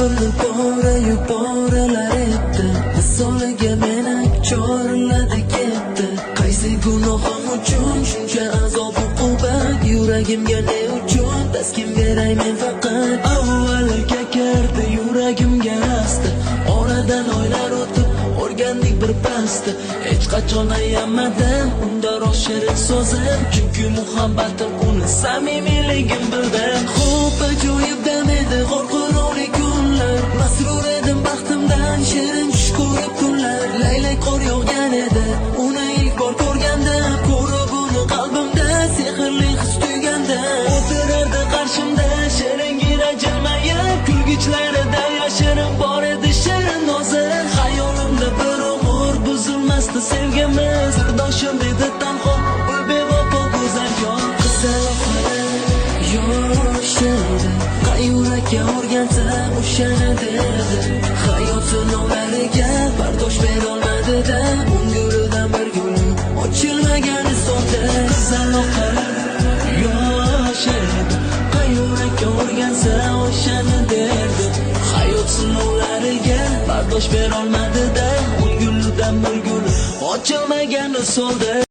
qalbimni pora-yu poralar etdi. Misoliga meni chorladi ketdi. Qaysi gunohim uchun shuncha azob uqubat? Yuragimga ne uchun taskin beray men faqat? Avvaliga kirdi yuragimga rasta, oradan oylar o'tib o'rgandik bir pasta. Hech qachon ayamadim unda rost shirin so'zim, chunki muhabbatim uni samimiyligim bildim. Xo'p ajoyib dam edi g'orqiroli kunlar, masrur edim baxtimdan shirin tush ko'rib kunlar. Laylak qor yog'gan edi uni ilk bor ko'rganda, ko'rib uni qalbimda sehrli his tuyganda. O'tirardi qarshimda shiringina jilmayib, kulgichlarida yashirin bor edi shirin nozi. Xayolimda bir umr buzilmasdi sevgimiz, sirdoshim edi tanho u bevafo go'zal jon. Qizaloqlar yosh edi, qayurakka o'rgansa o'shani derdi. Hayot sinovlariga bardosh berolmadi-da, o'ngilidan bir guli ochilmagani soldi. Qizaloqlar yosh edi, qayurakka o'rgansa o'shani derdi. Hayot sinovlariga bardosh berolmadi-da, o'ngilidan bir guli ochilmagani soldi.